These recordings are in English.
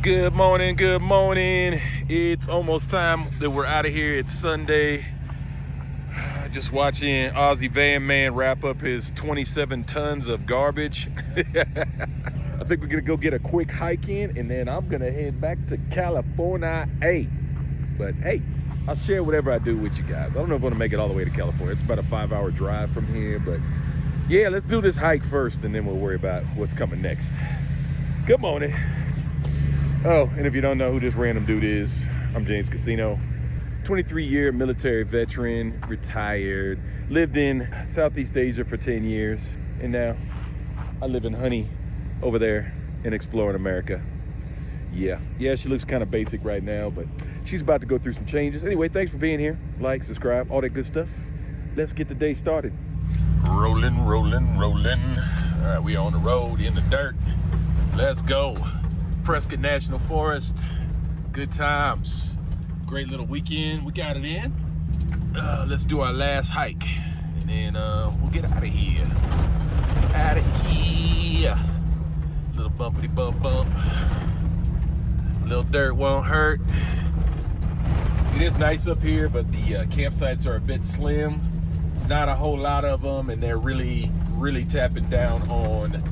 Good morning, good morning. It's almost time that we're out of here. It's Sunday. Just watching Aussie Van Man wrap up his 27 tons of garbage. I think we're gonna go get a quick hike in, and then I'm gonna head back to California. But hey, I'll share whatever I do with you guys. I don't know if I'm gonna make it all the way to California. It's about a 5-hour drive from here, but yeah, let's do this hike first, and then we'll worry about what's coming next. Good morning. Oh, and if you don't know who this random dude is, I'm James Casino, 23-year military veteran, retired, lived in Southeast Asia for 10 years, and now I live in Honey over there in exploring America. Yeah, she looks kind of basic right now, but she's about to go through some changes. Anyway, thanks for being here. Like, subscribe, all that good stuff. Let's get the day started. Rolling. All right, we on the road in the dirt. Let's go. Prescott National Forest, good times. Great little weekend, we got it in. Let's do our last hike, and then we'll get out of here. Little bumpity bump. Little dirt won't hurt. It is nice up here, but the campsites are a bit slim. Not a whole lot of them, and they're really tapping down on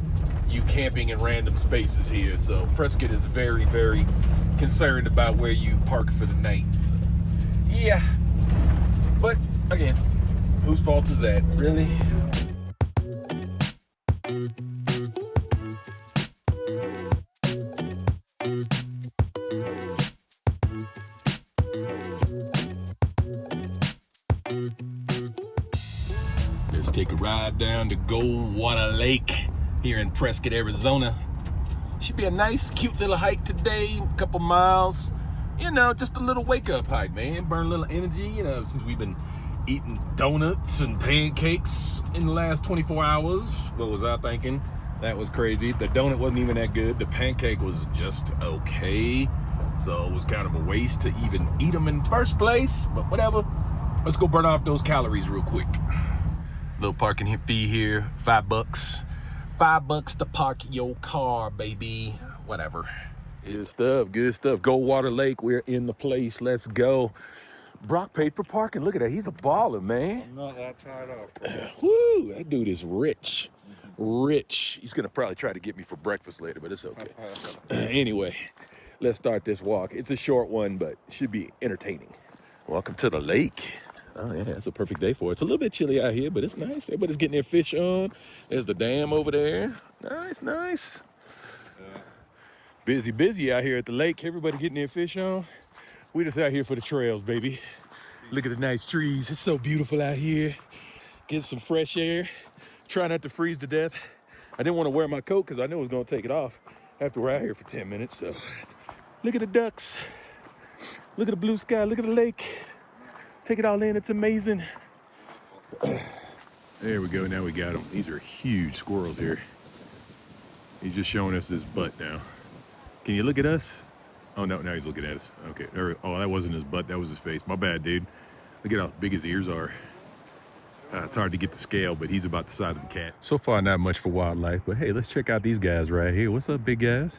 you camping in random spaces here. So Prescott is very concerned about where you park for the night. So, yeah, but again, whose fault is that, really? Let's take a ride down to Goldwater Lake here in Prescott, Arizona. Should be a nice, cute little hike today, a couple miles. You know, just a little wake-up hike, man. Burn a little energy, you know, since we've been eating donuts and pancakes in the last 24 hours. What was I thinking? That was crazy. The donut wasn't even that good. The pancake was just okay. So it was kind of a waste to even eat them in the first place, but whatever. Let's go burn off those calories real quick. Little parking fee here, $5. $5 to park your car, baby. Whatever. Good stuff. Goldwater Lake, we're in the place. Let's go. Brock paid for parking. Look at that. He's a baller, man. I'm not that tied up. Woo, that dude is rich. He's gonna probably try to get me for breakfast later, but it's okay. Anyway, let's start this walk. It's a short one, but it should be entertaining. Welcome to the lake. Oh yeah, it's a perfect day for it. It's a little bit chilly out here, but it's nice. Everybody's getting their fish on. There's the dam over there. Nice. Busy out here at the lake. Everybody getting their fish on. We just out here for the trails, baby. Look at the nice trees. It's so beautiful out here. Get some fresh air. Try not to freeze to death. I didn't want to wear my coat because I knew I was going to take it off after we're out here for 10 minutes. So look at the ducks. Look at the blue sky. Look at the lake. Take it all in, it's amazing. There we go, now we got them. These are huge squirrels here. He's just showing us his butt now. Can you look at us? Oh no, now he's looking at us. Okay, oh, that wasn't his butt, that was his face. My bad, dude. Look at how big his ears are. It's hard to get the scale, but he's about the size of a cat. So far, not much for wildlife, but hey, let's check out these guys right here. What's up, big guys?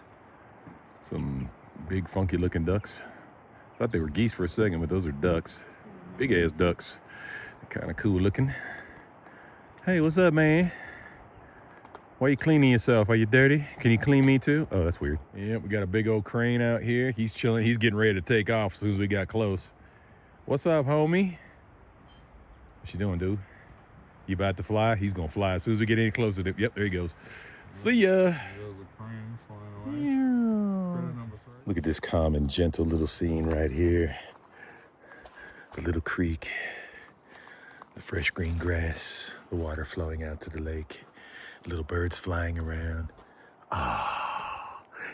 Some big, funky looking ducks. Thought they were geese for a second, but those are ducks. Big ass ducks. Kind of cool looking. Hey, what's up, man? Why are you cleaning yourself? Are you dirty? Can you clean me too? Oh, that's weird. Yeah, we got a big old crane out here. He's chilling. He's getting ready to take off as soon as we got close. What's up, homie? What you doing, dude? You about to fly? He's gonna fly as soon as we get any closer. Yep, there he goes. See ya. There's a crane flying away. Look at this calm and gentle little scene right here. The little creek, the fresh green grass, the water flowing out to the lake, little birds flying around.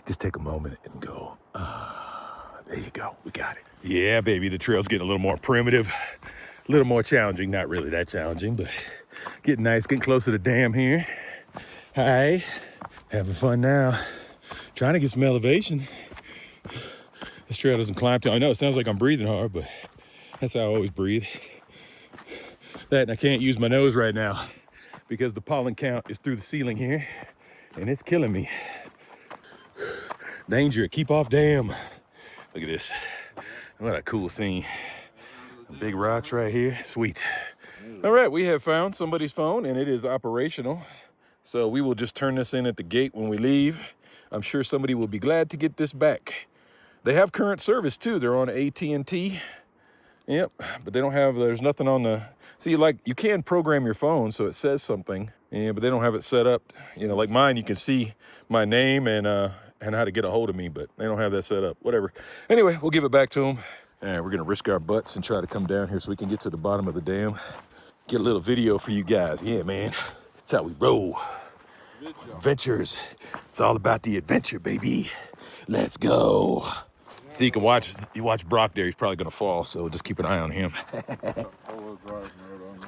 Just take a moment and go, there you go, we got it. Yeah, baby, the trail's getting a little more primitive, a little more challenging, not really that challenging, but getting nice, getting close to the dam here. Hi, having fun now, trying to get some elevation. This trail doesn't climb too, I know it sounds like I'm breathing hard, but that's how I always breathe. That, and I can't use my nose right now because the pollen count is through the ceiling here and it's killing me. Danger, keep off dam. Look at this. What a cool scene. Big rocks right here, sweet. All right, we have found somebody's phone and it is operational. So we will just turn this in at the gate when we leave. I'm sure somebody will be glad to get this back. They have current service too. They're on AT&T. Yep, but they don't have, there's nothing on the, see, like you can program your phone so it says something, yeah, but they don't have it set up. You know, like mine, you can see my name and how to get a hold of me, but they don't have that set up, whatever. Anyway, we'll give it back to them. And we're gonna risk our butts and try to come down here so we can get to the bottom of the dam. Get a little video for you guys. Yeah, man, that's how we roll. Adventures, it's all about the adventure, baby. Let's go. So you can watch Brock there. He's probably gonna fall, so just keep an eye on him.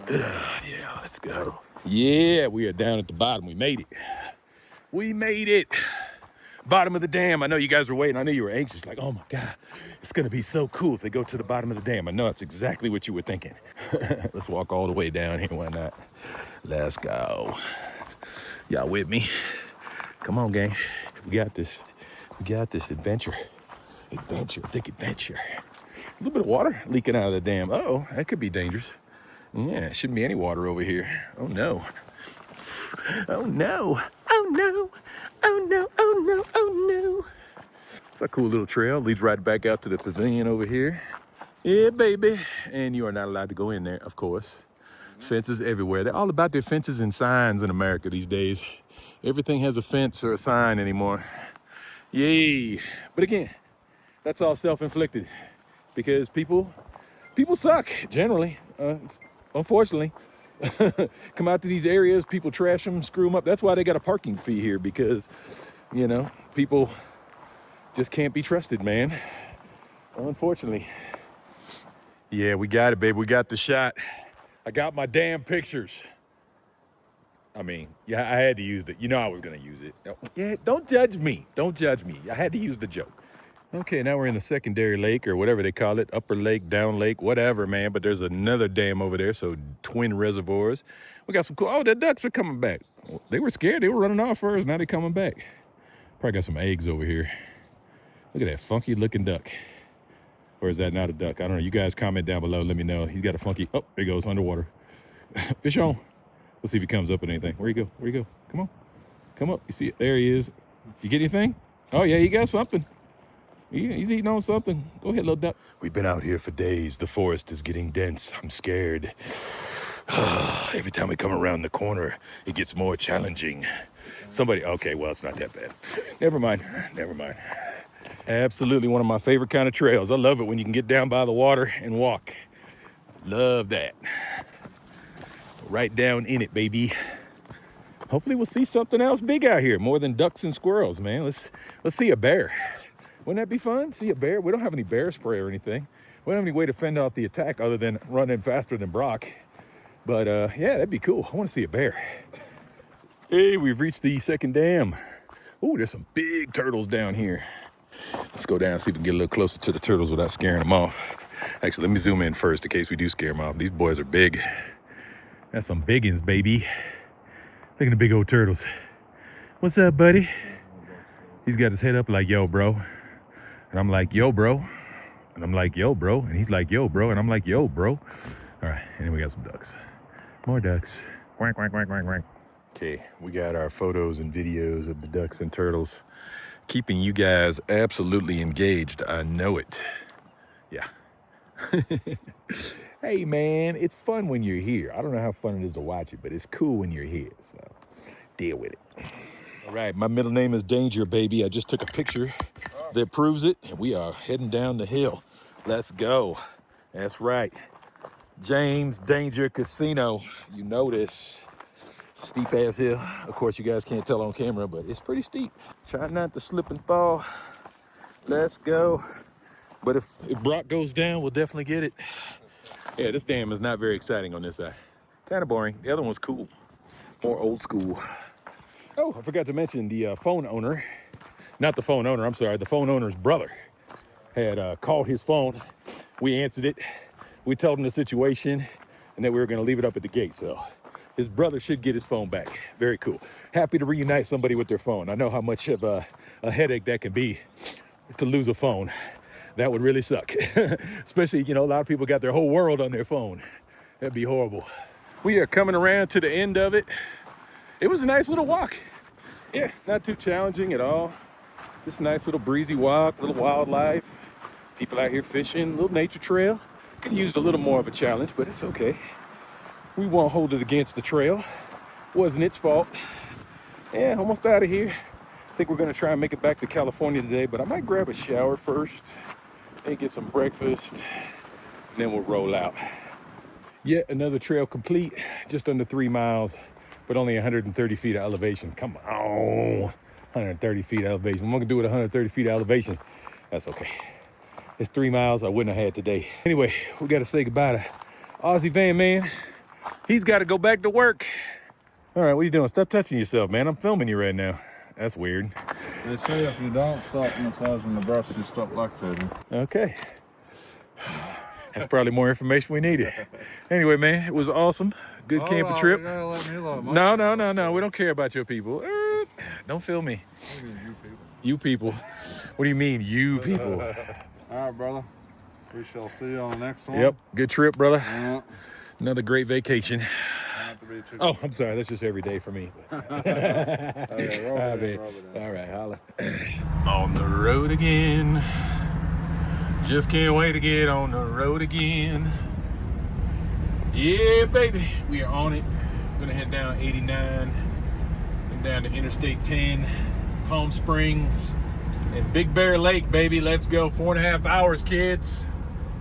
Yeah, let's go. Yeah, we are down at the bottom. We made it. We made it. Bottom of the dam. I know you guys were waiting. I know you were anxious, like, oh my God, it's gonna be so cool if they go to the bottom of the dam. I know that's exactly what you were thinking. Let's walk all the way down here. Why not? Let's go. Y'all with me? Come on, gang. We got this. We got this adventure. Thick adventure. A little bit of water leaking out of the dam. Uh-oh, that could be dangerous. Yeah, shouldn't be any water over here. Oh no. Oh no. Oh no. Oh no. Oh no. Oh no. It's a cool little trail. Leads right back out to the pavilion over here. Yeah, baby. And you are not allowed to go in there, of course. Fences everywhere. They're all about their fences and signs in America these days. Everything has a fence or a sign anymore. Yay. But again, that's all self-inflicted because people suck generally, unfortunately. Come out to these areas, people trash them, screw them up. That's why they got a parking fee here because, you know, people just can't be trusted, man. Unfortunately. Yeah, we got it, babe. We got the shot. I got my damn pictures. I mean, yeah, I had to use it. You know I was gonna use it. Yeah, don't judge me. Don't judge me. I had to use the joke. Okay, now we're in the secondary lake or whatever they call it, upper lake, down lake, whatever, man. But there's another dam over there, so twin reservoirs. We got some cool, oh, the ducks are coming back. They were scared, they were running off first, now they're coming back. Probably got some eggs over here. Look at that funky looking duck. Or is that not a duck? I don't know, you guys comment down below, let me know. He's got a funky, oh, there he goes, underwater. Fish on. Let's see if he comes up with anything. Where you go, where you go? Come on, come up, you see it, there he is. You get anything? Oh yeah, he got something. Yeah, he's eating on something. Go ahead, little duck. We've been out here for days. The forest is getting dense. I'm scared. Every time we come around the corner, it gets more challenging. Somebody, okay, well, it's not that bad. Never mind, never mind. Absolutely one of my favorite kind of trails. I love it when you can get down by the water and walk. Love that. Right down in it, baby. Hopefully we'll see something else big out here, more than ducks and squirrels, man. Let's see a bear. Wouldn't that be fun? See a bear? We don't have any bear spray or anything. We don't have any way to fend off the attack other than running faster than Brock. But yeah, that'd be cool. I want to see a bear. Hey, we've reached the second dam. Oh, there's some big turtles down here. Let's go down and see if we can get a little closer to the turtles without scaring them off. Actually, let me zoom in first in case we do scare them off. These boys are big. That's some biggins, baby. Look at the big old turtles. What's up, buddy? He's got his head up like, yo, bro. And I'm like, yo, bro. And I'm like, yo, bro. And he's like, yo, bro. And I'm like, yo, bro. All right, and then we got some ducks. More ducks. Quack, quack, quack, quack, quack. Okay, we got our photos and videos of the ducks and turtles. Keeping you guys absolutely engaged. I know it. Yeah. Hey, man, it's fun when you're here. I don't know how fun it is to watch it, but it's cool when you're here, so deal with it. All right, my middle name is Danger, baby. I just took a picture that proves it, and we are heading down the hill. Let's go. That's right. James Danger Casino. You know this. Steep ass hill. Of course, you guys can't tell on camera, but it's pretty steep. Try not to slip and fall. Let's go. But if Brock goes down, we'll definitely get it. Yeah, this dam is not very exciting on this side. Kind of boring. The other one's cool. More old school. Oh, I forgot to mention the phone owner. Not the phone owner, I'm sorry. The phone owner's brother had called his phone. We answered it. We told him the situation and that we were going to leave it up at the gate. So his brother should get his phone back. Very cool. Happy to reunite somebody with their phone. I know how much of a a headache that can be to lose a phone. That would really suck. Especially, you know, a lot of people got their whole world on their phone. That'd be horrible. We are coming around to the end of it. It was a nice little walk. Yeah, not too challenging at all. Just a nice little breezy walk, little wildlife. People out here fishing, little nature trail. Could have used a little more of a challenge, but it's okay. We won't hold it against the trail. Wasn't its fault. Yeah, almost out of here. I think we're gonna try and make it back to California today, but I might grab a shower first and get some breakfast, and then we'll roll out. Yet another trail complete, just under 3 miles, but only 130 feet of elevation. Come on, 130 feet elevation. I'm gonna do it 130 feet elevation. That's okay. It's 3 miles I wouldn't have had today. Anyway, we gotta say goodbye to Aussie Van Man. He's gotta go back to work. All right, what are you doing? Stop touching yourself, man. I'm filming you right now. That's weird. They say if you don't stop massaging the breast, you stop lactating. Okay. That's probably more information we needed. Anyway, man, it was awesome. Good camping trip. No. We don't care about your people. Don't film me. What do you mean, you people? You people. What do you mean, you people? All right, brother. We shall see you on the next one. Yep. Good trip, brother. Yeah. Another great vacation. Not to be too- Oh, I'm sorry. That's just every day for me. Okay, roll All it in, right, roll it in. all right, holla. On the road again. Just can't wait to get on the road again. Yeah, baby, we are on it. We're gonna head down 89 and down to Interstate 10, Palm Springs, and Big Bear Lake, baby. Let's go. 4.5 hours, kids.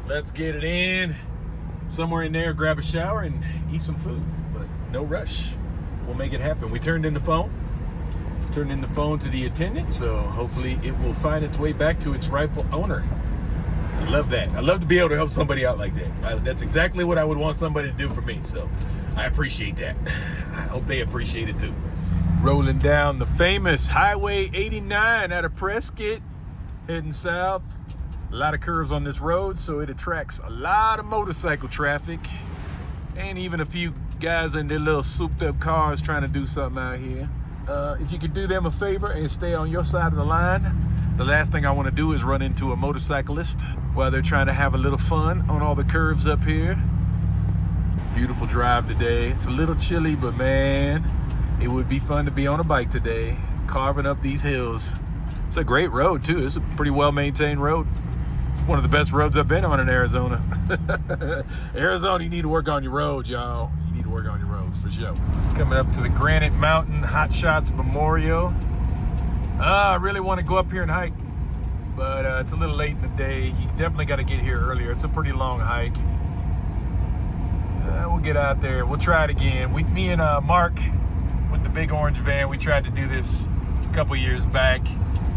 Let's get it in. Somewhere in there, grab a shower and eat some food, but no rush. We'll make it happen. We turned in the phone to the attendant, so hopefully it will find its way back to its rightful owner. I love that. I love to be able to help somebody out like that. That's exactly what I would want somebody to do for me, so I appreciate that. I hope they appreciate it too. Rolling down the famous Highway 89 out of Prescott, heading south. A lot of curves on this road, so it attracts a lot of motorcycle traffic and even a few guys in their little souped up cars trying to do something out here. If you could do them a favor and stay on your side of the line, the last thing I want to do is run into a motorcyclist while they're trying to have a little fun on all the curves up here. Beautiful drive today. It's a little chilly, but man, it would be fun to be on a bike today, carving up these hills. It's a great road too. It's a pretty well-maintained road. It's one of the best roads I've been on in Arizona. Arizona, you need to work on your roads, y'all. You need to work on your roads for sure. Coming up to the Granite Mountain Hot Shots Memorial. I really want to go up here and hike, but it's a little late in the day. You definitely got to get here earlier. It's a pretty long hike. We'll get out there. We'll try it again. Me and Mark with the big orange van, we tried to do this a couple years back.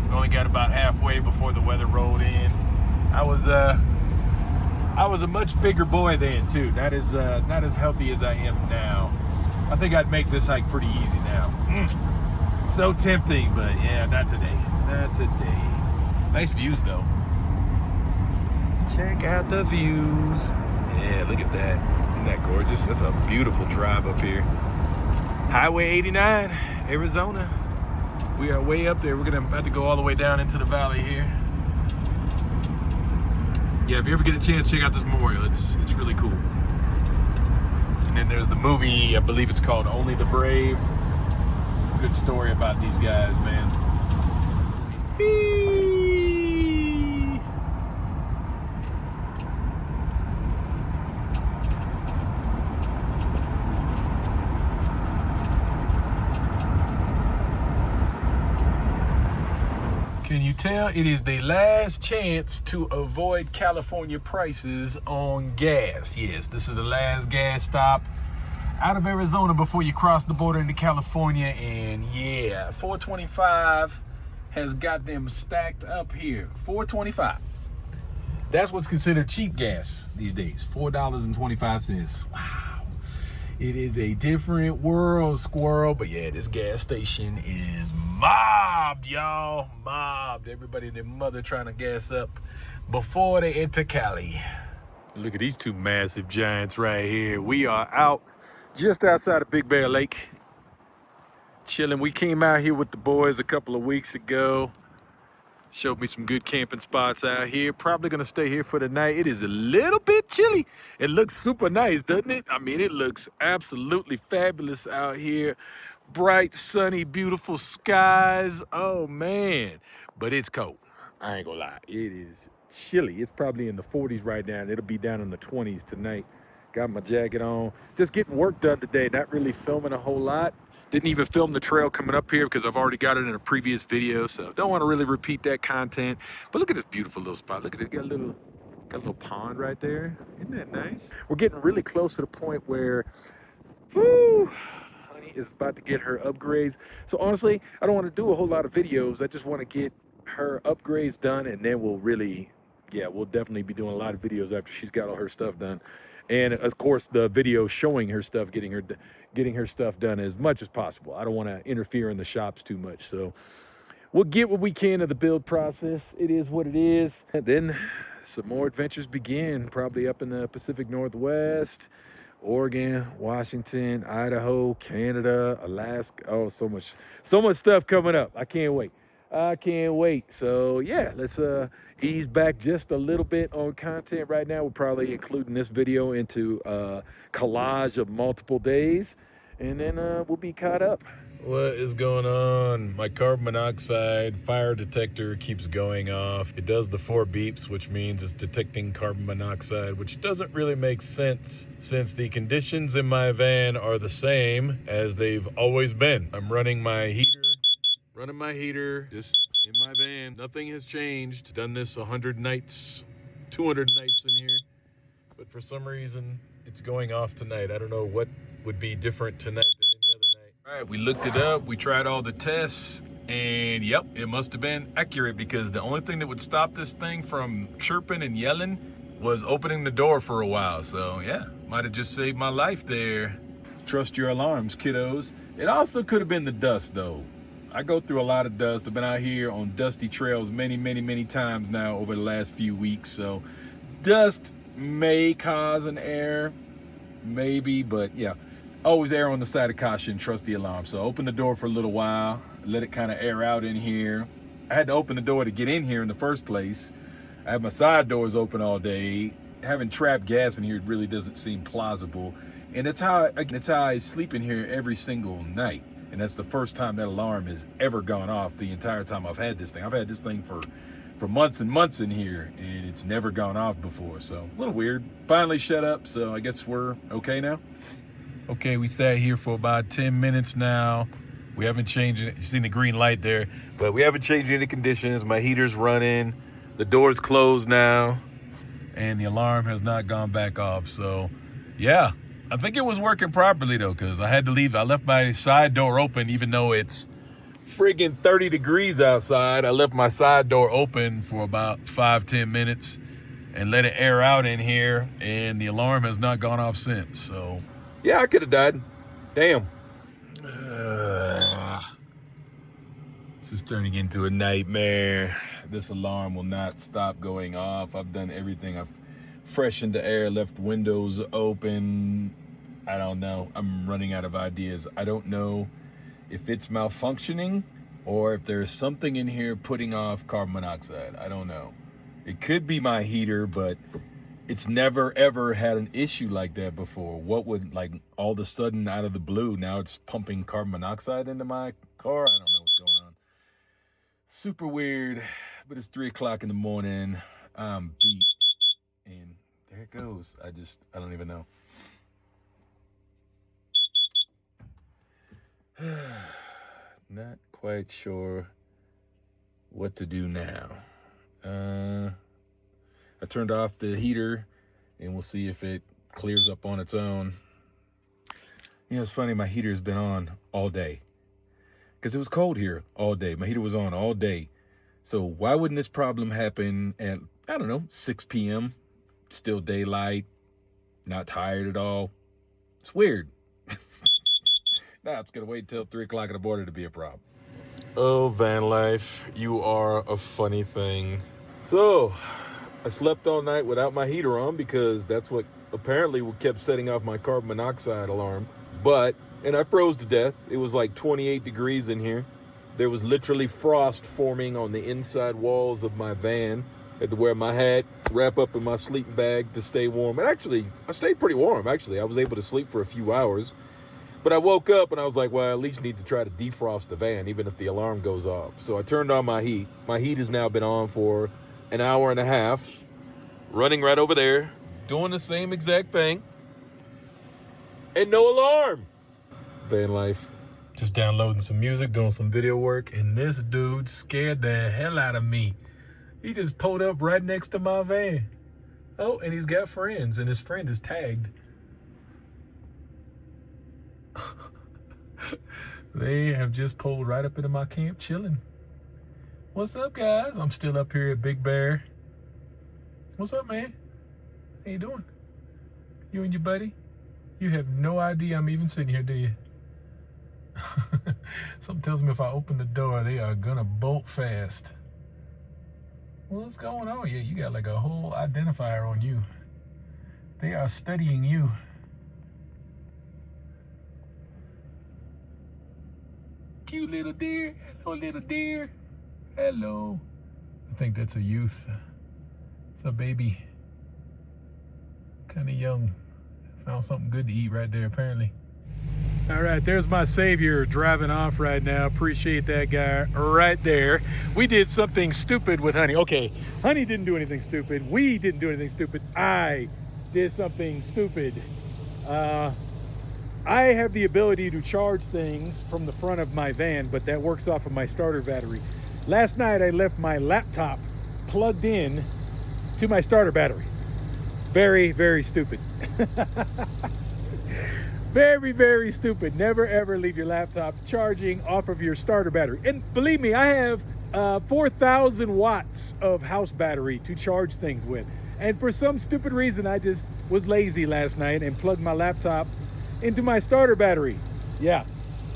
We only got about halfway before the weather rolled in. I was a much bigger boy then too. Not as healthy as I am now. I think I'd make this hike pretty easy now. So tempting, but yeah, not today. Not today. Nice views though. Check out the views. Yeah, look at that. Isn't that gorgeous? That's a beautiful drive up here. Highway 89, Arizona. We are way up there. We're gonna have to go all the way down into the valley here. Yeah, if you ever get a chance, check out this memorial. It's really cool. And then there's the movie, I believe it's called Only the Brave. Good story about these guys, man. Can you tell it is the last chance to avoid California prices on gas? Yes, this is the last gas stop out of Arizona before you cross the border into California. And yeah, 425 has got them stacked up here. 425. That's what's considered cheap gas these days. $4.25. Wow. It is a different world, squirrel. But yeah, this gas station is mobbed, y'all. Mobbed. Everybody and their mother trying to gas up before they enter Cali. Look at these two massive giants right here. We are out just outside of Big Bear Lake. Chilling. We came out here with the boys a couple of weeks ago. Showed me some good camping spots out here. Probably gonna stay here for the night. It is a little bit chilly. It looks super nice, doesn't it? I mean, it looks absolutely fabulous out here. Bright, sunny, beautiful skies. Oh man, but it's cold. I ain't gonna lie. It is chilly. It's probably in the 40s right now, and it'll be down in the 20s tonight. Got my jacket on. Just getting work done today. Not really filming a whole lot. Didn't even film the trail coming up here because I've already got it in a previous video, so don't want to really repeat that content. But look at this beautiful little spot. Look at it. Got a little pond right there. Isn't that nice? We're getting really close to the point where, whoo, honey is about to get her upgrades. So honestly, I don't want to do a whole lot of videos. I just want to get her upgrades done, and then we'll definitely be doing a lot of videos after she's got all her stuff done. And of course, the video showing her stuff, getting her stuff done as much as possible. I don't want to interfere in the shops too much, so we'll get what we can of the build process. It is what it is. And then some more adventures begin, probably up in the Pacific Northwest, Oregon, Washington, Idaho, Canada, Alaska. Oh, so much stuff coming up. I can't wait. So yeah, let's ease back just a little bit on content right now. We're probably including this video into a collage of multiple days, and then we'll be caught up. What is going on? My carbon monoxide fire detector keeps going off. It does the 4 beeps, which means it's detecting carbon monoxide, which doesn't really make sense since the conditions in my van are the same as they've always been. I'm running my heater just in my van. Nothing has changed. Done this 100 nights, 200 nights in here, but for some reason it's going off tonight. I don't know what would be different tonight than any other night. All right, we looked it up. We tried all the tests, and yep, it must have been accurate because the only thing that would stop this thing from chirping and yelling was opening the door for a while. So yeah, might have just saved my life there. Trust your alarms, kiddos. It also could have been the dust though. I go through a lot of dust. I've been out here on dusty trails many times now over the last few weeks. So dust may cause an error, maybe, but yeah, always err on the side of caution, trust the alarm. So open the door for a little while, let it kind of air out in here. I had to open the door to get in here in the first place. I have my side doors open all day. Having trapped gas in here really doesn't seem plausible. And it's how I sleep in here every single night. And that's the first time that alarm has ever gone off the entire time I've had this thing. I've had this thing for months and months in here, and it's never gone off before. So a little weird. Finally shut up, so I guess we're okay now. Okay, we sat here for about 10 minutes now. We haven't changed it. You seen the green light there, but we haven't changed any conditions. My heater's running. The door's closed now, and the alarm has not gone back off. So yeah, I think it was working properly though, because I had to leave. I left my side door open even though it's friggin' 30 degrees outside. I left my side door open for about 5-10 minutes and let it air out in here, and the alarm has not gone off since. So yeah, I could have died. Damn. This is turning into a nightmare. This alarm will not stop going off. I've done everything. I've freshened the air, left windows open. I don't know. I'm running out of ideas. I don't know if it's malfunctioning or if there's something in here putting off carbon monoxide. I don't know. It could be my heater, but it's never ever had an issue like that before. What would, like, all of a sudden out of the blue, now it's pumping carbon monoxide into my car? I don't know what's going on. Super weird, but it's 3 o'clock in the morning. I'm beat, and there it goes. I don't even know. Not quite sure what to do now. I turned off the heater, and we'll see if it clears up on its own. You know, it's funny, my heater's been on all day because it was cold here all day. My heater was on all day. So why wouldn't this problem happen at, I don't know, 6 p.m., still daylight, not tired at all? It's weird. Nah, it's gonna wait till 3 o'clock in the morning to be a problem. Oh, van life, you are a funny thing. So, I slept all night without my heater on because that's what apparently kept setting off my carbon monoxide alarm. And I froze to death. It was like 28 degrees in here. There was literally frost forming on the inside walls of my van. I had to wear my hat, wrap up in my sleeping bag to stay warm. And actually, I stayed pretty warm, actually. I was able to sleep for a few hours. But I woke up and I was like, well, I at least need to try to defrost the van, even if the alarm goes off. So I turned on my heat. My heat has now been on for an hour and a half, running right over there, doing the same exact thing. And no alarm. Van life. Just downloading some music, doing some video work, and this dude scared the hell out of me. He just pulled up right next to my van. Oh, and he's got friends, and his friend is tagged. They have just pulled right up into my camp, chilling. What's up, guys? I'm still up here at Big Bear. What's up, man? How you doing? You and your buddy? You have no idea I'm even sitting here, do you? Something tells me if I open the door, they are gonna bolt fast. What's going on? Yeah, you got like a whole identifier on you. They are studying you. Cute little deer. Hello, little deer. Hello. I think that's a youth. It's a baby. Kind of young. Found something good to eat right there, apparently. All right, there's my savior driving off right now. Appreciate that guy right there. We did something stupid with Honey. Okay, Honey didn't do anything stupid. We didn't do anything stupid. I did something stupid. I have the ability to charge things from the front of my van, but that works off of my starter battery. Last night, I left my laptop plugged in to my starter battery. Very, very stupid. Very, very stupid. Never, ever leave your laptop charging off of your starter battery. And believe me, I have 4,000 watts of house battery to charge things with. And for some stupid reason, I just was lazy last night and plugged my laptop into my starter battery. Yeah,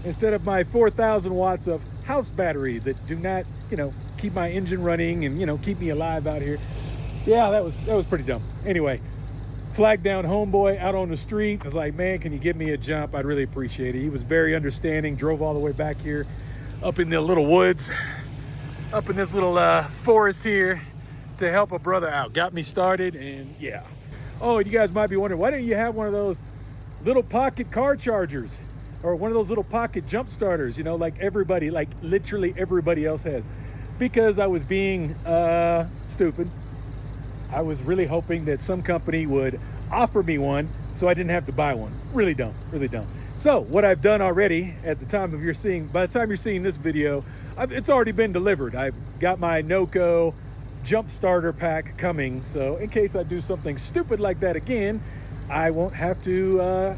instead of my 4,000 watts of house battery that do not, keep my engine running and, keep me alive out here. Yeah, that was pretty dumb. Anyway, flagged down homeboy out on the street. I was like, man, can you give me a jump? I'd really appreciate it. He was very understanding, drove all the way back here up in the little woods, up in this little forest here to help a brother out. Got me started, and yeah. Oh, you guys might be wondering, why didn't you have one of those little pocket car chargers or one of those little pocket jump starters, like everybody, like literally everybody else has? Because I was being stupid. I was really hoping that some company would offer me one so I didn't have to buy one. Really dumb, really dumb. So what I've done already by the time you're seeing this video, it's already been delivered. I've got my NOCO jump starter pack coming. So in case I do something stupid like that again, I won't have to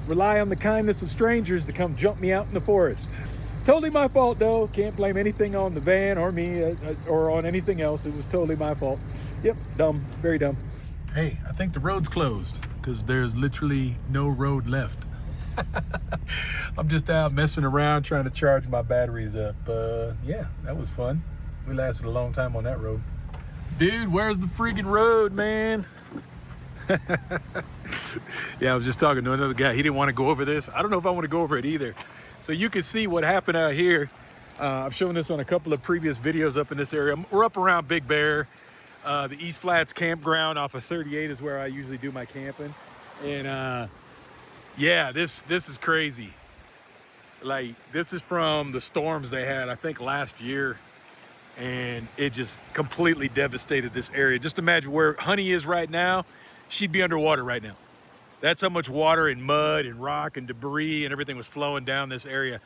rely on the kindness of strangers to come jump me out in the forest. Totally my fault though. Can't blame anything on the van or me or on anything else. It was totally my fault. Yep, dumb, very dumb. Hey, I think the road's closed because there's literally no road left. I'm just out messing around trying to charge my batteries up. Yeah, that was fun. We lasted a long time on that road. Dude, where's the freaking road, man? Yeah, I was just talking to another guy. He didn't want to go over this. I don't know if I want to go over it either. So you can see what happened out here. I've shown this on a couple of previous videos up in this area. We're up around Big Bear. The East Flats campground off of 38 is where I usually do my camping. And yeah, this is crazy. Like, this is from the storms they had, I think, last year. And it just completely devastated this area. Just imagine where Honey is right now. She'd be underwater right now. That's how much water and mud and rock and debris and everything was flowing down this area.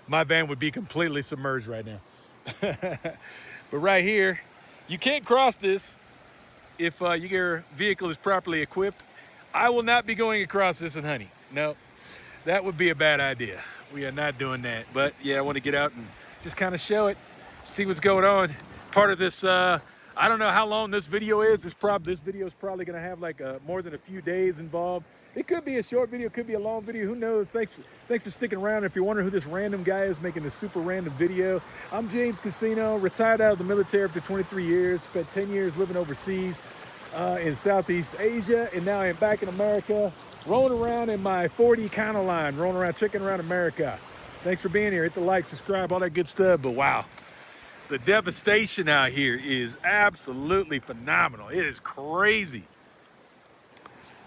My van would be completely submerged right now. But right here, you can't cross this if your vehicle is properly equipped. I will not be going across this in Honey. No, that would be a bad idea. We are not doing that. But yeah, I want to get out and just kind of show it, see what's going on. Part of this, I don't know how long this video is. This video is probably going to have like more than a few days involved. It could be a short video, could be a long video. Who knows? Thanks for sticking around. If you're wondering who this random guy is making this super random video, I'm James Casino, retired out of the military after 23 years, spent 10 years living overseas in Southeast Asia, and now I'm back in America, rolling around in my 40 Econoline, rolling around, checking around America. Thanks for being here. Hit the like, subscribe, all that good stuff. But wow, the devastation out here is absolutely phenomenal. It is crazy.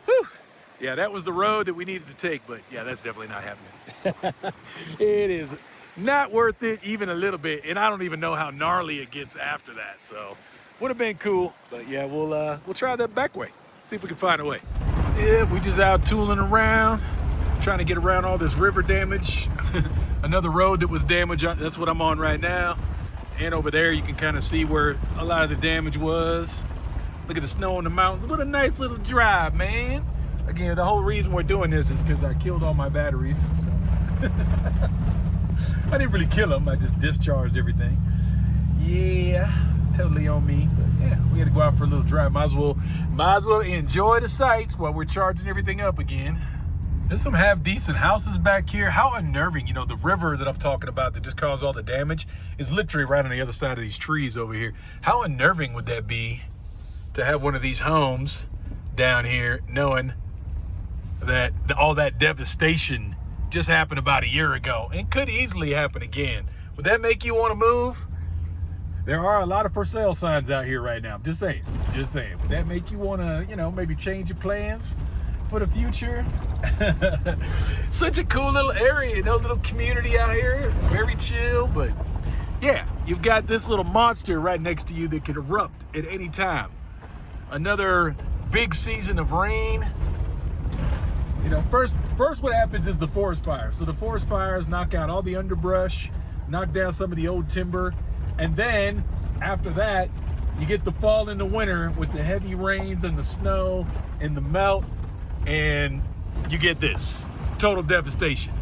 Whew. Yeah, that was the road that we needed to take, but yeah, that's definitely not happening. It is not worth it even a little bit, and I don't even know how gnarly it gets after that. So, would have been cool, but yeah, we'll try that back way. See if we can find a way. Yeah, we just out tooling around, trying to get around all this river damage. Another road that was damaged. That's what I'm on right now. And over there, you can kind of see where a lot of the damage was. Look at the snow on the mountains. What a nice little drive, man. Again, the whole reason we're doing this is because I killed all my batteries. So. I didn't really kill them. I just discharged everything. Yeah, totally on me. But yeah, we had to go out for a little drive. Might as well enjoy the sights while we're charging everything up again. There's some half-decent houses back here. How unnerving, you know, the river that I'm talking about that just caused all the damage is literally right on the other side of these trees over here. How unnerving would that be to have one of these homes down here knowing that all that devastation just happened about a year ago and could easily happen again? Would that make you want to move? There are a lot of for sale signs out here right now. I'm just saying. Would that make you want to, you know, maybe change your plans for the future? Such a cool little area, you know, little community out here. Very chill, but yeah, you've got this little monster right next to you that could erupt at any time. Another big season of rain. You know, first what happens is the forest fire. So the forest fires knock out all the underbrush, knock down some of the old timber, and then after that, you get the fall and the winter with the heavy rains and the snow and the melt, and you get this total devastation.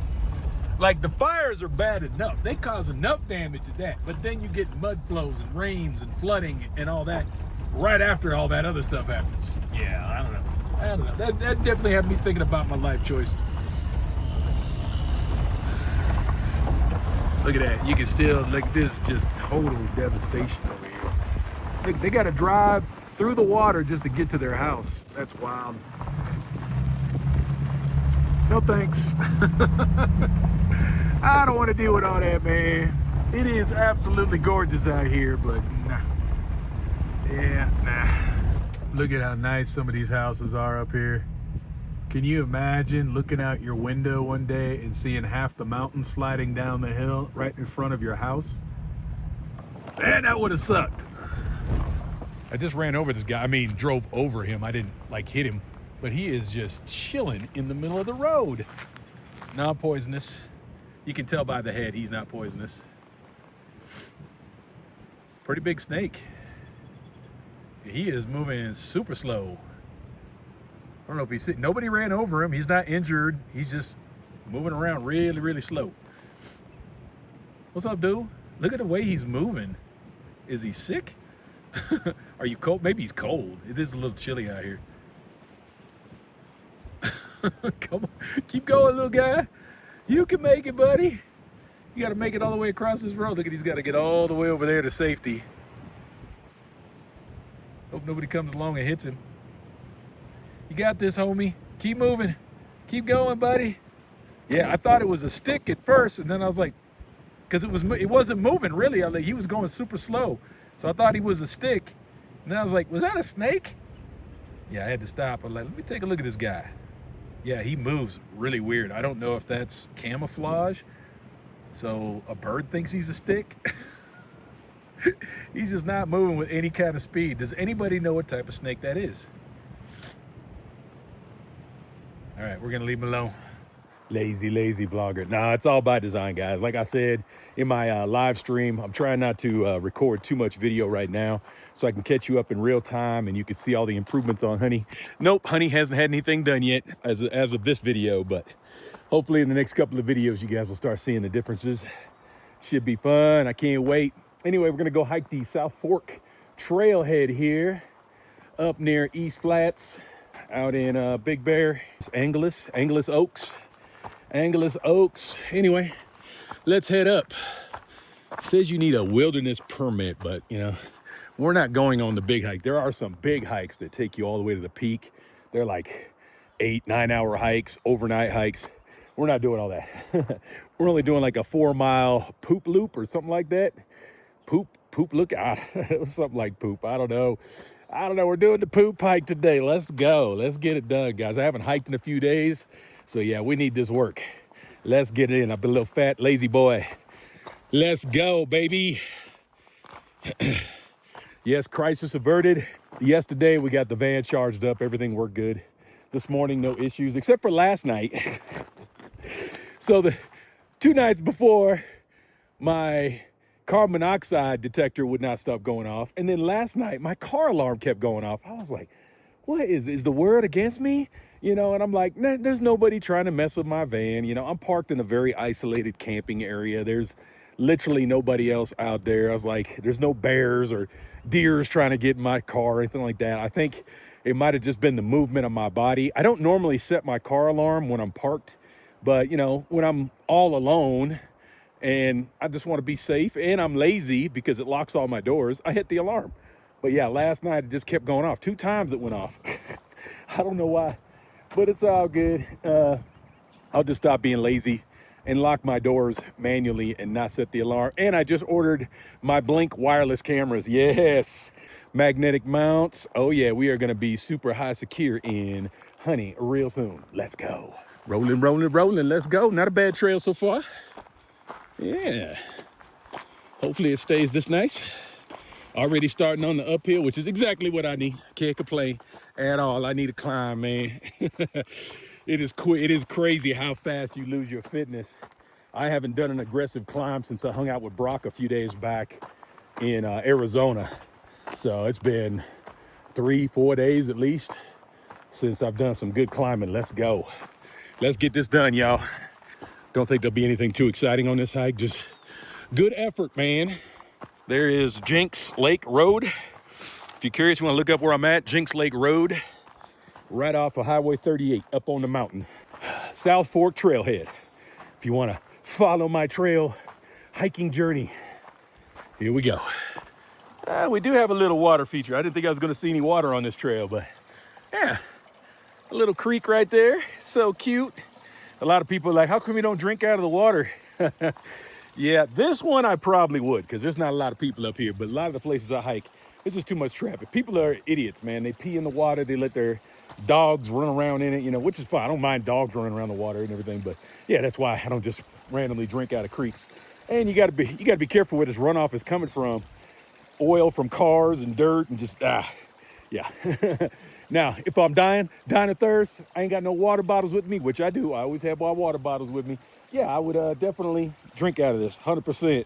Like, the fires are bad enough. They cause enough damage at that, but then you get mud flows and rains and flooding and all that right after all that other stuff happens. Yeah, I don't know. That definitely had me thinking about my life choices. Look at that. You can still, like, this just total devastation over here. Look, they got to drive through the water just to get to their house. That's wild. No thanks. I don't want to deal with all that, man. It is absolutely gorgeous out here, but nah. Yeah, nah. Look at how nice some of these houses are up here. Can you imagine looking out your window one day and seeing half the mountain sliding down the hill right in front of your house? Man, that would have sucked. I just ran over this guy. I mean, drove over him. I didn't like hit him, but he is just chilling in the middle of the road. Not poisonous. You can tell by the head he's not poisonous. Pretty big snake. He is moving super slow. I don't know if he's sitting. Nobody ran over him. He's not injured. He's just moving around really, really slow. What's up, dude? Look at the way he's moving. Is he sick? Are you cold? Maybe he's cold. It is a little chilly out here. Come on. Keep going, little guy. You can make it, buddy. You got to make it all the way across this road. Look at, he's got to get all the way over there to safety. Hope nobody comes along and hits him. You got this, homie. Keep moving. Keep going, buddy. Yeah, I thought it was a stick at first, and then I was like, because it wasn't moving really. He was going super slow, so I thought he was a stick. And then I was like, was that a snake? Yeah, I had to stop. I'm like, let me take a look at this guy. Yeah, he moves really weird. I don't know if that's camouflage, so a bird thinks he's a stick. He's just not moving with any kind of speed. Does anybody know what type of snake that is? All right, we're gonna leave him alone. Lazy vlogger. Nah, it's all by design, guys. Like I said in my live stream, I'm trying not to record too much video right now so I can catch you up in real time and you can see all the improvements on Honey. Nope, Honey hasn't had anything done yet as of this video, but hopefully in the next couple of videos, you guys will start seeing the differences. Should be fun. I can't wait. Anyway, we're gonna go hike the South Fork trailhead here up near East Flats out in Big Bear. It's Angelus Oaks. Anyway, let's head up. It says you need a wilderness permit, but you know, we're not going on the big hike. There are some big hikes that take you all the way to the peak. They're like 8-9 hour hikes, overnight hikes. We're not doing all that. We're only doing like a 4-mile poop loop or something like that. Poop look out. It was something like poop. I don't know. We're doing the poop hike today. Let's go. Let's get it done, guys. I haven't hiked in a few days. So yeah, we need this work. Let's get it in. I've been a little fat, lazy boy. Let's go, baby. Yes, crisis averted. Yesterday, we got the van charged up. Everything worked good. This morning, no issues, except for last night. So the 2 nights before, my carbon monoxide detector would not stop going off. And then last night, my car alarm kept going off. I was like, what is the world against me? You know, and I'm like, nah, there's nobody trying to mess with my van. You know, I'm parked in a very isolated camping area. There's literally nobody else out there. I was like, there's no bears or deers trying to get in my car or anything like that. I think it might have just been the movement of my body. I don't normally set my car alarm when I'm parked, but you know, when I'm all alone and I just want to be safe and I'm lazy because it locks all my doors, I hit the alarm. But yeah, last night it just kept going off. 2 times it went off. I don't know why, but it's all good. I'll just stop being lazy and lock my doors manually and not set the alarm. And I just ordered my Blink wireless cameras. Yes, magnetic mounts. Oh yeah, we are gonna be super high secure in Honey real soon. Let's go. Rolling, rolling, rolling, let's go. Not a bad trail so far. Yeah, hopefully it stays this nice. Already starting on the uphill, which is exactly what I need. Can't complain at all. I need to climb, man. It is crazy how fast you lose your fitness. I haven't done an aggressive climb since I hung out with Brock a few days back in Arizona. So it's been 3-4 days at least since I've done some good climbing. Let's go. Let's get this done, y'all. Don't think there'll be anything too exciting on this hike. Just good effort, man. There is Jinx Lake Road. If you're curious, you want to look up where I'm at, Jinx Lake Road, right off of Highway 38 up on the mountain. South Fork Trailhead. If you want to follow my trail hiking journey, here we go. We do have a little water feature. I didn't think I was going to see any water on this trail, but yeah, a little creek right there. So cute. A lot of people are like, how come you don't drink out of the water? Yeah, this one I probably would because there's not a lot of people up here, but a lot of the places I hike, there's just too much traffic. People are idiots, man. They pee in the water. They let their dogs run around in it, you know, which is fine. I don't mind dogs running around the water and everything, but yeah, that's why I don't just randomly drink out of creeks. And you gotta be careful where this runoff is coming from. Oil from cars and dirt and just, yeah. Now, if I'm dying of thirst, I ain't got no water bottles with me, which I do. I always have my water bottles with me. Yeah, I would definitely drink out of this, 100%.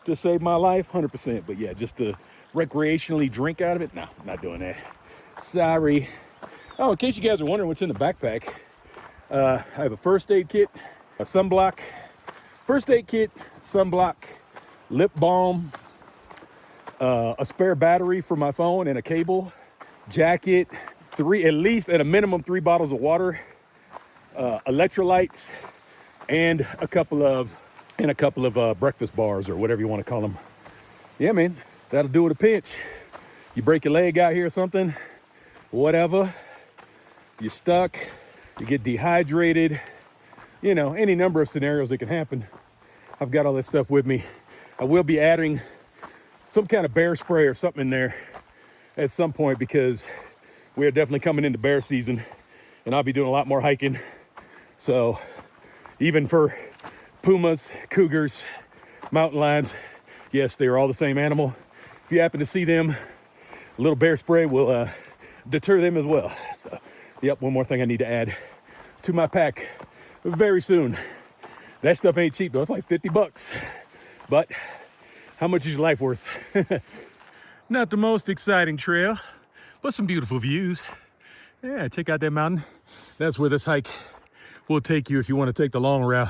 To save my life, 100%. But yeah, just to recreationally drink out of it, no, I'm not doing that. Sorry. Oh, in case you guys are wondering what's in the backpack, I have a first aid kit, a sunblock, lip balm, a spare battery for my phone and a cable, jacket, at least at a minimum 3 bottles of water, electrolytes, and a couple of breakfast bars or whatever you want to call them. Yeah, man, that'll do it a pinch. You break your leg out here or something, whatever, you're stuck, you get dehydrated, you know, any number of scenarios that can happen. I've got all that stuff with me. I will be adding some kind of bear spray or something in there at some point because we're definitely coming into bear season and I'll be doing a lot more hiking. So even for pumas, cougars, mountain lions, yes, they're all the same animal. If you happen to see them, a little bear spray will deter them as well. So, yep, one more thing I need to add to my pack very soon. That stuff ain't cheap though, it's like $50. But how much is your life worth? Not the most exciting trail, but some beautiful views. Yeah, check out that mountain. That's where this hike will take you if you want to take the long route.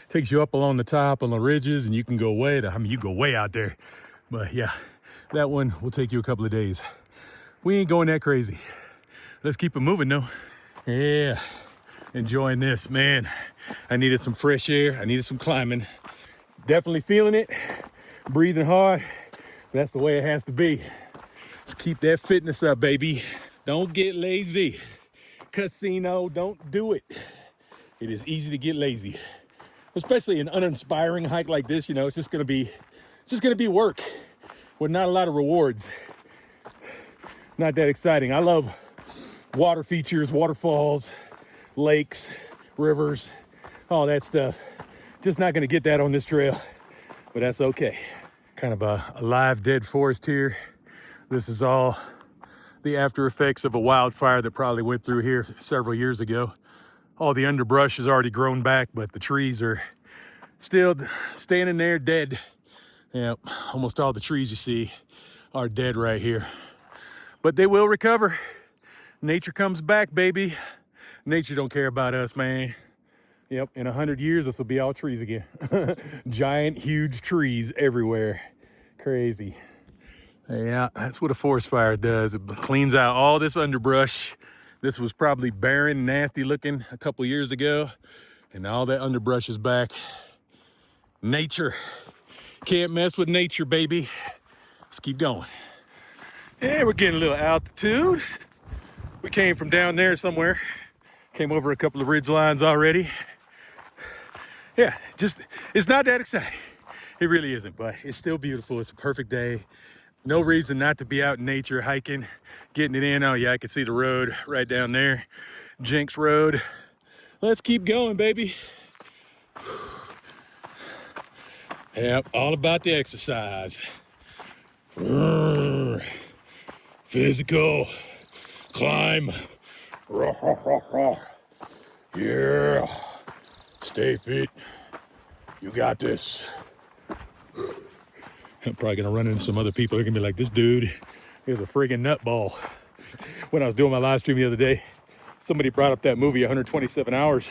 Takes you up along the top on the ridges and you can go you go way out there. But yeah, that one will take you a couple of days. We ain't going that crazy. Let's keep it moving though. Yeah, enjoying this, man. I needed some fresh air. I needed some climbing. Definitely feeling it, breathing hard. That's the way it has to be. Let's keep that fitness up, baby. Don't get lazy. Casino, don't do it. it is easy to get lazy, especially an uninspiring hike like this. You know, it's just gonna be work with not a lot of rewards. Not that exciting. I love water features, waterfalls, lakes, rivers, all that stuff. Just not gonna get that on this trail, but that's okay. Kind of a live dead forest here. This is all the after effects of a wildfire that probably went through here several years ago. All the underbrush has already grown back, but the trees are still standing there dead. Yeah, almost all the trees you see are dead right here. But they will recover. Nature comes back, baby. Nature don't care about us, man. Yep, in 100 years, this will be all trees again. Giant, huge trees everywhere. Crazy. Yeah, that's what a forest fire does. It cleans out all this underbrush. This was probably barren, nasty looking a couple years ago, and all that underbrush is back. Nature. Can't mess with nature, baby. Let's keep going. Yeah, we're getting a little altitude. We came from down there somewhere. Came over a couple of ridge lines already. Yeah, it's not that exciting. It really isn't, but it's still beautiful. It's a perfect day. No reason not to be out in nature, hiking, getting it in. Oh yeah, I can see the road right down there. Jenks Road. Let's keep going, baby. Yep, all about the exercise. Physical. Climb. Yeah. Stay fit. You got this. I'm probably gonna run into some other people. They're gonna be like, this dude is a friggin' nutball. When I was doing my live stream the other day, somebody brought up that movie, 127 Hours,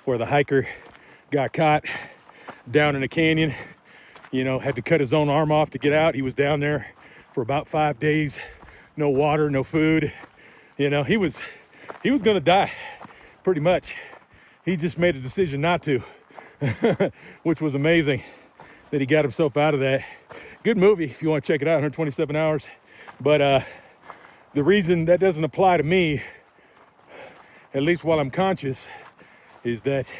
where the hiker got caught down in a canyon, you know, had to cut his own arm off to get out. He was down there for about 5 days, no water, no food. You know, he was gonna die, pretty much. He just made a decision not to, which was amazing that he got himself out of that. Good movie if you want to check it out, 127 Hours. But the reason that doesn't apply to me, at least while I'm conscious, is that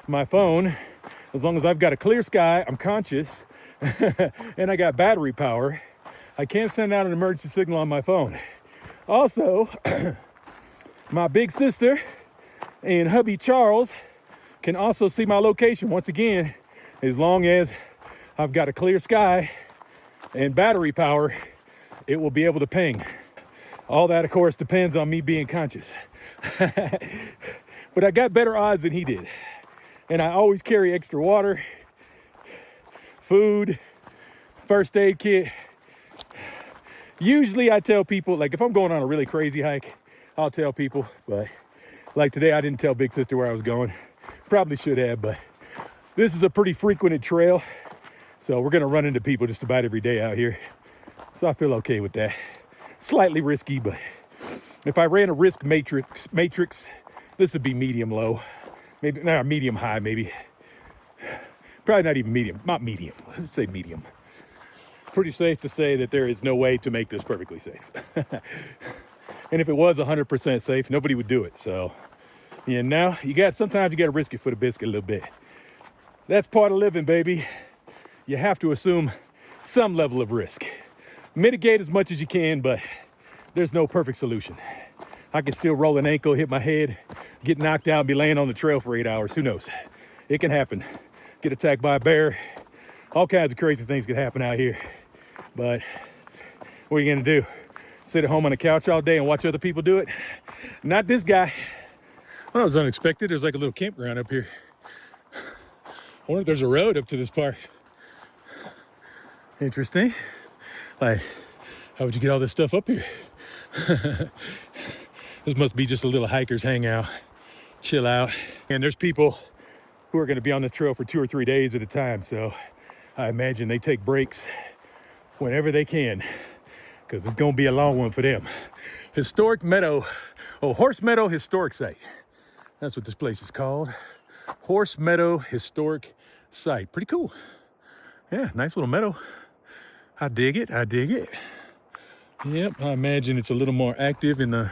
my phone, as long as I've got a clear sky, I'm conscious, and I got battery power, I can't send out an emergency signal on my phone. Also, my big sister and hubby Charles can also see my location once again, as long as I've got a clear sky and battery power, it will be able to ping. All that, of course, depends on me being conscious. But I got better odds than he did. And I always carry extra water, food, first aid kit. Usually I tell people, like if I'm going on a really crazy hike, I'll tell people. But like today, I didn't tell Big Sister where I was going. Probably should have, but this is a pretty frequented trail. So we're gonna run into people just about every day out here. So I feel okay with that. Slightly risky, but if I ran a risk matrix, this would be medium low. Maybe, not medium high, maybe. Probably not even medium, not medium, let's say medium. Pretty safe to say that there is no way to make this perfectly safe. And if it was 100% safe, nobody would do it. So, yeah, now sometimes you gotta risk it for the biscuit a little bit. That's part of living, baby. You have to assume some level of risk. Mitigate as much as you can, but there's no perfect solution. I can still roll an ankle, hit my head, get knocked out, and be laying on the trail for 8 hours. Who knows? It can happen. Get attacked by a bear. All kinds of crazy things can happen out here. But what are you gonna do? Sit at home on the couch all day and watch other people do it? Not this guy. Well, that was unexpected. There's like a little campground up here. I wonder if there's a road up to this park. Interesting. Like, how would you get all this stuff up here? This must be just a little hiker's hangout, chill out. And there's people who are gonna be on this trail for 2 or 3 days at a time. So I imagine they take breaks whenever they can, because it's gonna be a long one for them. Historic Meadow, Horse Meadow Historic Site. That's what this place is called. Horse Meadow Historic Site. Pretty cool. Yeah, nice little meadow. I dig it, I dig it. Yep, I imagine it's a little more active in the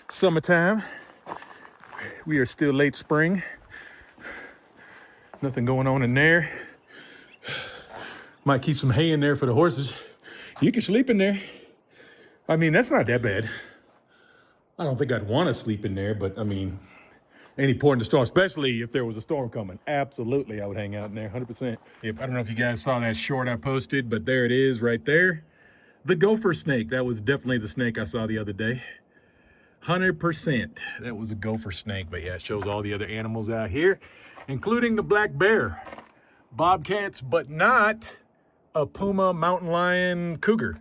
summertime. We are still late spring. Nothing going on in there. Might keep some hay in there for the horses. You can sleep in there. I mean, that's not that bad. I don't think I'd want to sleep in there, but I mean, any port in the storm, especially if there was a storm coming. Absolutely, I would hang out in there, 100%. Yep, I don't know if you guys saw that short I posted, but there it is right there. The gopher snake, that was definitely the snake I saw the other day. 100%, that was a gopher snake, but yeah, it shows all the other animals out here, including the black bear, bobcats, but not a puma, mountain lion, cougar.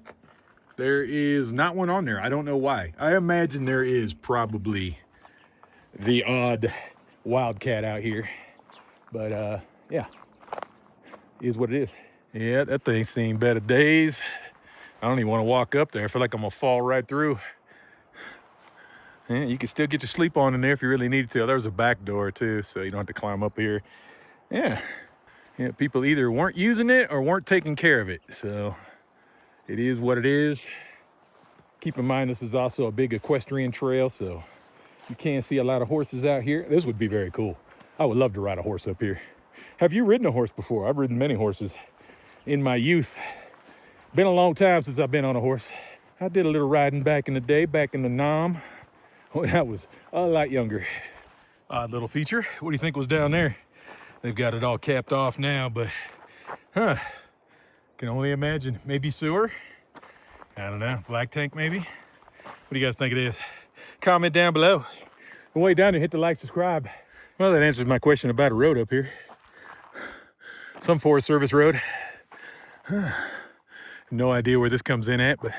There is not one on there. I don't know why. I imagine there is probably the odd wildcat out here, but yeah, is what it is. Yeah, that thing's seen better days. I don't even want to walk up there. I feel like I'm gonna fall right through. Yeah, you can still get your sleep on in there if you really need to. There's a back door too, so you don't have to climb up here. Yeah, people either weren't using it or weren't taking care of it. So it is what it is. Keep in mind, this is also a big equestrian trail, so you can see a lot of horses out here. This would be very cool. I would love to ride a horse up here. Have you ridden a horse before? I've ridden many horses in my youth. Been a long time since I've been on a horse. I did a little riding back in the day, back in the Nam. When I was a lot younger. Odd little feature. What do you think was down there? They've got it all capped off now, but can only imagine. Maybe sewer? I don't know. Black tank maybe? What do you guys think it is? Comment down below. On the way down there, hit the like, subscribe. Well, that answers my question about a road up here. Some Forest Service road. No idea where this comes in at, but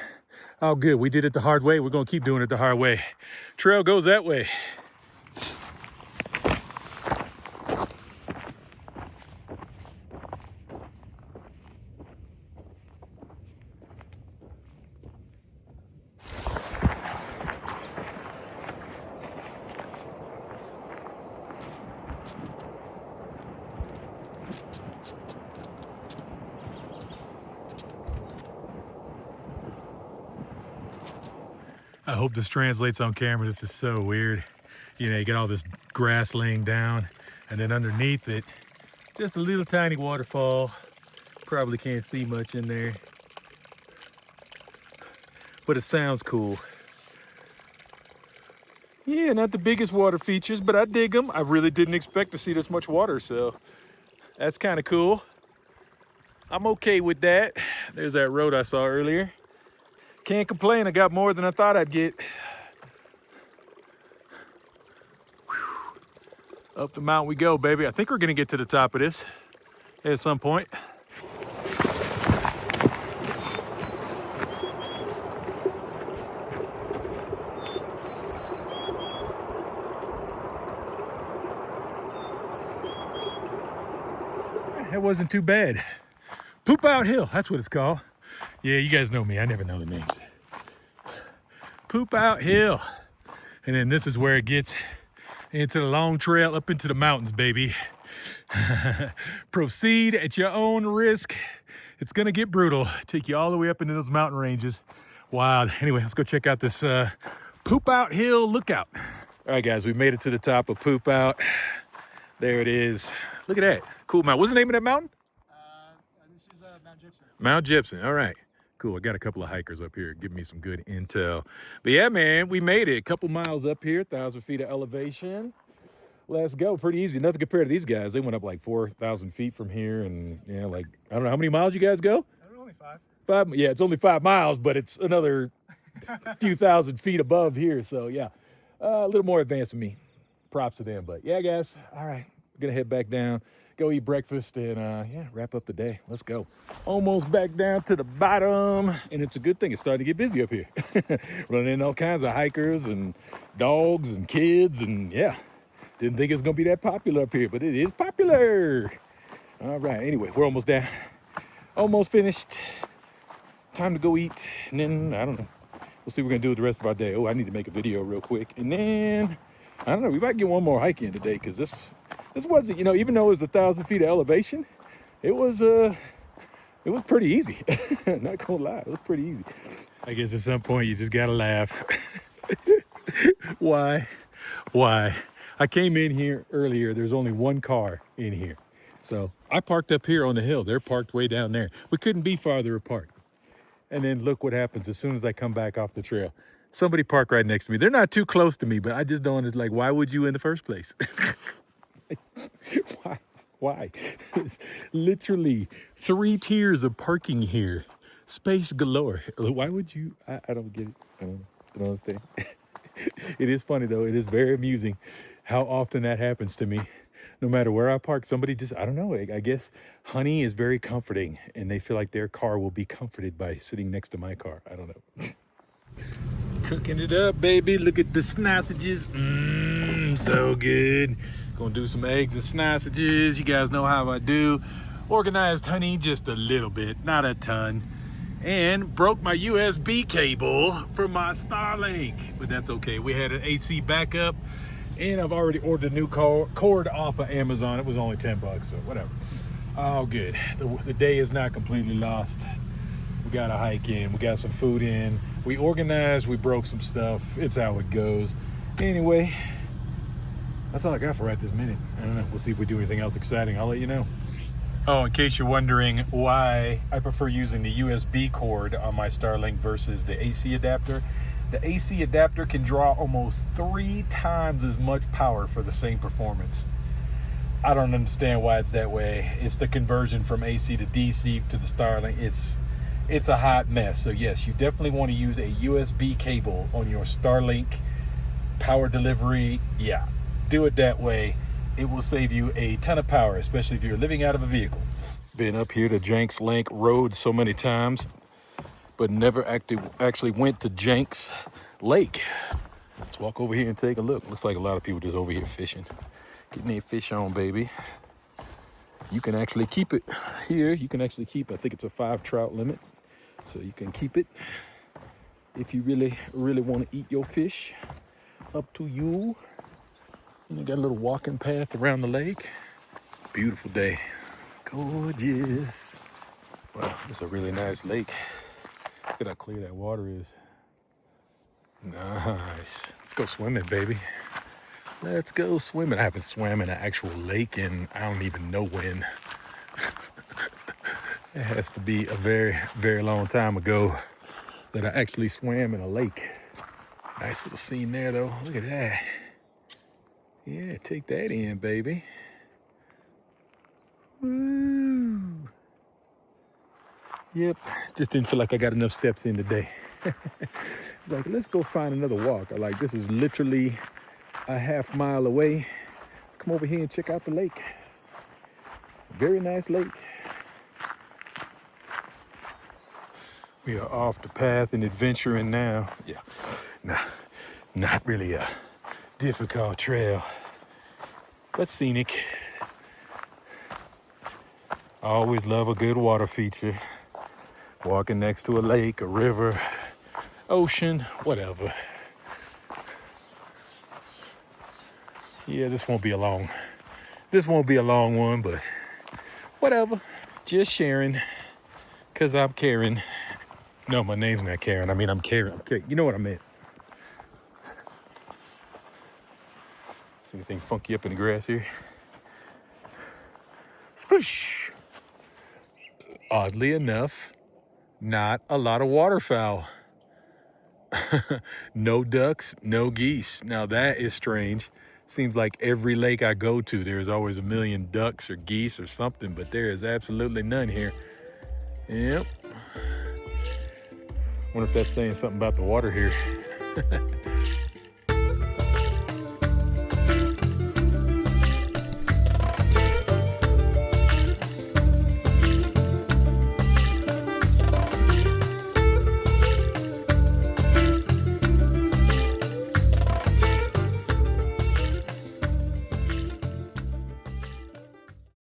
oh good, we did it the hard way. We're gonna keep doing it the hard way. Trail goes that way. I hope this translates on camera. This is so weird. You know, you get all this grass laying down, and then underneath it, just a little tiny waterfall. Probably can't see much in there, but it sounds cool. Yeah, not the biggest water features, but I dig them. I really didn't expect to see this much water, so that's kind of cool. I'm okay with that. There's that road I saw earlier. Can't complain, I got more than I thought I'd get. Whew. Up the mountain we go, baby. I think we're gonna get to the top of this at some point. That wasn't too bad. Poop Out Hill, that's what it's called. Yeah, you guys know me, I never know the names. Poop Out Hill. And then this is where it gets into the long trail up into the mountains, baby. Proceed at your own risk. It's gonna get brutal. Take you all the way up into those mountain ranges. Wild. Anyway, let's go check out this Poop Out Hill lookout. All right, guys, we made it to the top of Poop Out. There it is. Look at that. Cool mountain. What's the name of that mountain? This is Mount Gibson. Mount Gibson. All right. Cool. I got a couple of hikers up here giving me some good intel. But yeah, man, we made it. A couple miles up here, 1,000 feet of elevation. Let's go. Pretty easy. Nothing compared to these guys. They went up like 4,000 feet from here. And yeah, like, I don't know how many miles you guys go? Only 5. 5. Yeah, it's only 5 miles, but it's another few thousand feet above here. So yeah, a little more advanced than me. Props to them. But yeah, guys. All right. Gonna head back down, go eat breakfast, and yeah, wrap up the day. Let's go. Almost back down to the bottom, and it's a good thing. It's starting to get busy up here. Running in all kinds of hikers and dogs and kids, and yeah, didn't think it was gonna be that popular up here, but it is popular. All right, anyway, we're almost down. Almost finished. Time to go eat, and then, I don't know. We'll see what we're gonna do with the rest of our day. Oh, I need to make a video real quick, and then, I don't know, we might get one more hike in today, because this wasn't, you know, even though it was 1,000 feet of elevation, it was pretty easy. Not gonna lie, it was pretty easy. I guess at some point you just gotta laugh. Why? I came in here earlier, there's only one car in here. So I parked up here on the hill. They're parked way down there. We couldn't be farther apart. And then look what happens as soon as I come back off the trail. Somebody parked right next to me. They're not too close to me, but I just don't understand, like, why would you in the first place? Why? Why? It's literally 3 tiers of parking here. Space galore. Why would you? I don't get it. I don't understand. It is funny though. It is very amusing how often that happens to me. No matter where I park, somebody just, I don't know. I guess honey is very comforting and they feel like their car will be comforted by sitting next to my car. I don't know. Cooking it up, baby. Look at the sausages. So good. Gonna do some eggs and sausages. You guys know how I do. Organized honey just a little bit, not a ton. And broke my USB cable for my Starlink, but that's okay. We had an AC backup, and I've already ordered a new cord off of Amazon. It was only 10 bucks, so whatever. All good. The day is not completely lost. We got a hike in, we got some food in, we organized, we broke some stuff. It's how it goes. Anyway, that's all I got for right this minute. I don't know. We'll see if we do anything else exciting. I'll let you know. Oh, in case you're wondering why I prefer using the USB cord on my Starlink versus the AC adapter. The AC adapter can draw almost 3 times as much power for the same performance. I don't understand why it's that way. It's the conversion from AC to DC to the Starlink. It's a hot mess. So yes, you definitely want to use a USB cable on your Starlink power delivery. Yeah, do it that way. It will save you a ton of power, especially if you're living out of a vehicle. Been up here to Jenks Lake Road so many times, but never actually went to Jenks Lake. Let's walk over here and take a look. Looks like a lot of people just over here fishing. Getting their fish on, baby. You can actually keep it here. You can actually keep, I think it's a 5 trout limit. So you can keep it if you really want to eat your fish. Up to you. And you got a little walking path around the lake. Beautiful day. Gorgeous. Wow, it's a really nice lake. Look at how clear that water is. Nice. Let's go swimming, baby. Let's go swimming. I haven't swam in an actual lake in I don't even know when. It has to be a very, very long time ago that I actually swam in a lake. Nice little scene there, though. Look at that. Yeah, take that in, baby. Woo. Yep, just didn't feel like I got enough steps in today. It's like, let's go find another walk. This is literally a half mile away. Let's come over here and check out the lake. Very nice lake. We are off the path and adventuring now. Yeah, not really a difficult trail, but scenic. I always love a good water feature. Walking next to a lake, a river, ocean, whatever. Yeah, this won't be a long one, but whatever. Just sharing, cause I'm caring. No, my name's not Karen. I mean, I'm Karen. Okay, you know what I meant. See anything funky up in the grass here? Squish. Oddly enough, not a lot of waterfowl. No ducks, no geese. Now that is strange. Seems like every lake I go to, there's always a million ducks or geese or something, but there is absolutely none here. Yep. Wonder if that's saying something about the water here.